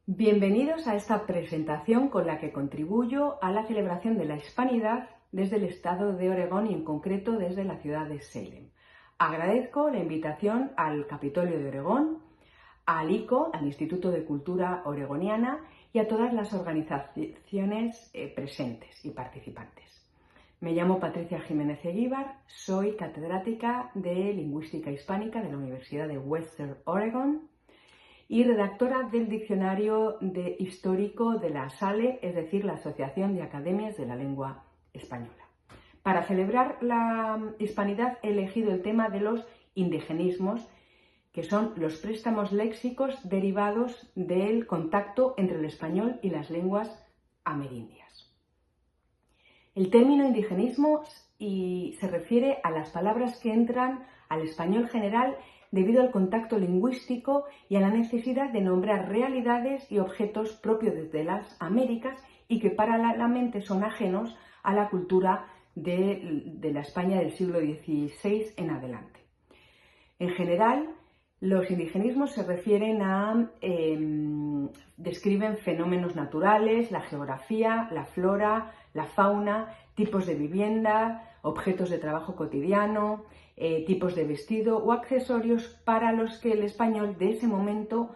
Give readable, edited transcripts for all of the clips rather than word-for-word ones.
Bienvenidos a esta presentación con la que contribuyo a la celebración de la Hispanidad desde el estado de Oregón y en concreto desde la ciudad de Salem. Agradezco la invitación al Capitolio de Oregón, al ICO, al Instituto de Cultura Oregoniana y a todas las organizaciones presentes y participantes. Me llamo Patricia Jiménez Eguíbar, soy catedrática de Lingüística Hispánica de la Universidad de Western Oregon y redactora del Diccionario Histórico de la SALE, es decir, la Asociación de Academias de la Lengua Española. Para celebrar la Hispanidad he elegido el tema de los indigenismos, que son los préstamos léxicos derivados del contacto entre el español y las lenguas amerindias. El término indigenismo se refiere a las palabras que entran al español general debido al contacto lingüístico y a la necesidad de nombrar realidades y objetos propios de las Américas y que paralelamente son ajenos a la cultura de la España del siglo XVI en adelante. En general, los indigenismos se refieren a describen fenómenos naturales, la geografía, la flora, la fauna, tipos de vivienda, objetos de trabajo cotidiano, tipos de vestido o accesorios para los que el español de ese momento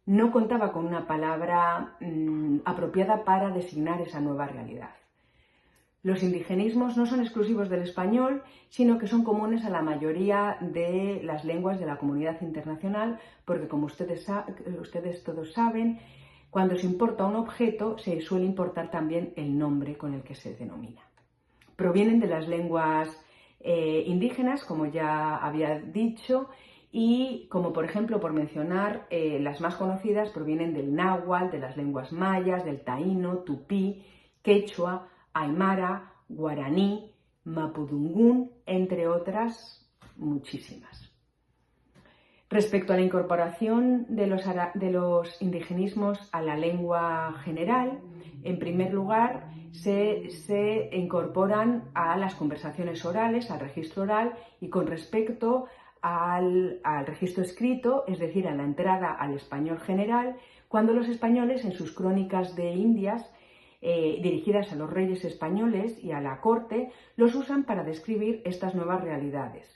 no contaba con una palabra apropiada para designar esa nueva realidad. Los indigenismos no son exclusivos del español, sino que son comunes a la mayoría de las lenguas de la comunidad internacional, porque como ustedes todos saben, cuando se importa un objeto se suele importar también el nombre con el que se denomina. Provienen de las lenguas indígenas, como ya había dicho, y como por ejemplo, por mencionar las más conocidas, provienen del náhuatl, de las lenguas mayas, del taíno, tupí, quechua, aymara, guaraní, mapudungún, entre otras muchísimas. Respecto a la incorporación de los indigenismos a la lengua general, en primer lugar se incorporan a las conversaciones orales, al registro oral, y con respecto al registro escrito, es decir, a la entrada al español general, cuando los españoles en sus crónicas de Indias dirigidas a los reyes españoles y a la corte, los usan para describir estas nuevas realidades.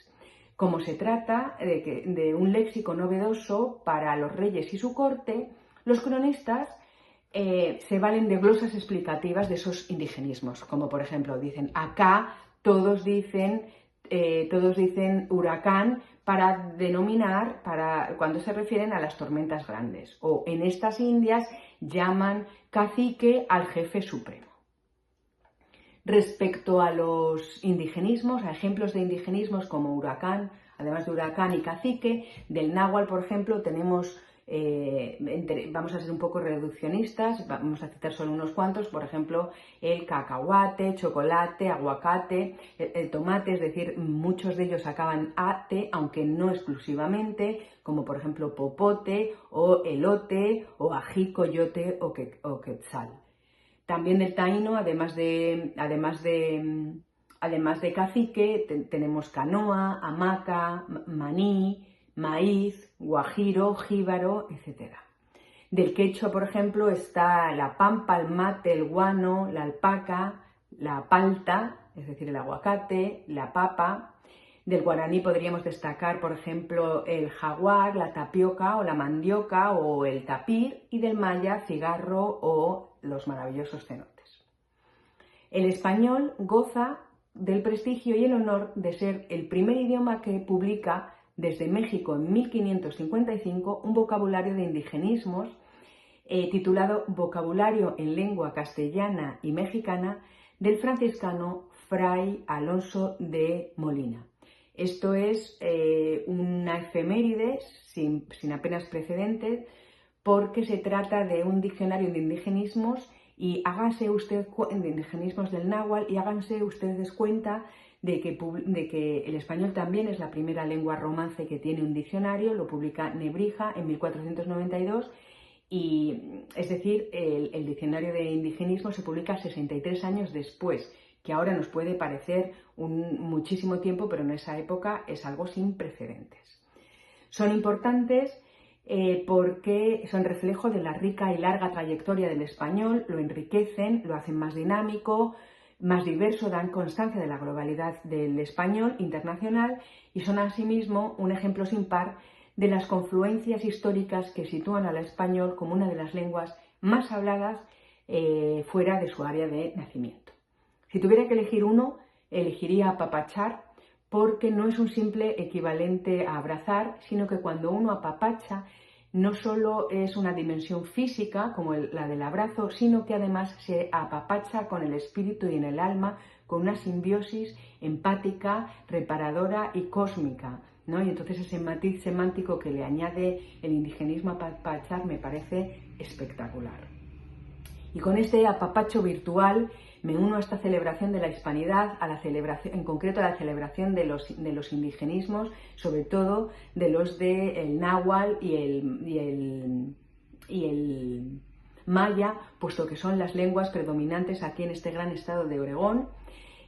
Como se trata de un léxico novedoso para los reyes y su corte, los cronistas se valen de glosas explicativas de esos indigenismos, como por ejemplo dicen acá, todos dicen huracán para denominar, cuando se refieren a las tormentas grandes, o en estas Indias llaman cacique al jefe supremo. Respecto a los indigenismos, a ejemplos de indigenismos como huracán, además de huracán y cacique, del náhuatl, por ejemplo, tenemos, vamos a ser un poco reduccionistas, vamos a citar solo unos cuantos, por ejemplo, el cacahuate, chocolate, aguacate, el tomate, es decir, muchos de ellos acaban ate, aunque no exclusivamente, como por ejemplo popote o elote o ají, coyote o quetzal. También del taíno, además de cacique, tenemos canoa, hamaca, maní, maíz, guajiro, jíbaro, etc. Del quechua, por ejemplo, está la pampa, el mate, el guano, la alpaca, la palta, es decir, el aguacate, la papa. Del guaraní podríamos destacar, por ejemplo, el jaguar, la tapioca o la mandioca o el tapir, y del maya, cigarro o los maravillosos cenotes. El español goza del prestigio y el honor de ser el primer idioma que publica desde México en 1555 un vocabulario de indigenismos titulado Vocabulario en lengua castellana y mexicana del franciscano Fray Alonso de Molina. Esto es una efeméride sin apenas precedentes, porque se trata de un diccionario de indigenismos y háganse ustedes de indigenismos del náhuatl y háganse ustedes cuenta de que el español también es la primera lengua romance que tiene un diccionario, lo publica Nebrija en 1492 y es decir, el diccionario de indigenismo se publica 63 años después, que ahora nos puede parecer muchísimo tiempo, pero en esa época es algo sin precedentes. Son importantes porque son reflejo de la rica y larga trayectoria del español, lo enriquecen, lo hacen más dinámico, más diverso, dan constancia de la globalidad del español internacional y son asimismo un ejemplo sin par de las confluencias históricas que sitúan al español como una de las lenguas más habladas fuera de su área de nacimiento. Si tuviera que elegir uno, elegiría apapachar, porque no es un simple equivalente a abrazar, sino que cuando uno apapacha no solo es una dimensión física como la del abrazo, sino que además se apapacha con el espíritu y en el alma, con una simbiosis empática, reparadora y cósmica, ¿no? Y entonces ese matiz semántico que le añade el indigenismo a apapachar me parece espectacular. Y con este apapacho virtual me uno a esta celebración de la hispanidad, en concreto a la celebración de los indigenismos, sobre todo de los del náhuatl y el maya, puesto que son las lenguas predominantes aquí en este gran estado de Oregón.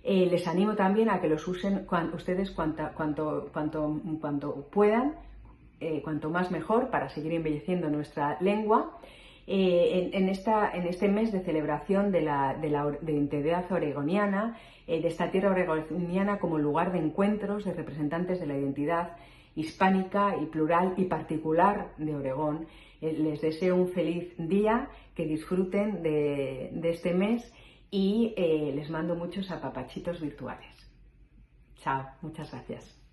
Les animo también a que los usen ustedes cuanto puedan, cuanto más mejor, para seguir embelleciendo nuestra lengua. En este mes de celebración de la identidad oregoniana, de esta tierra oregoniana como lugar de encuentros de representantes de la identidad hispánica y plural y particular de Oregón, les deseo un feliz día, que disfruten de este mes y les mando muchos apapachitos virtuales. Chao, muchas gracias.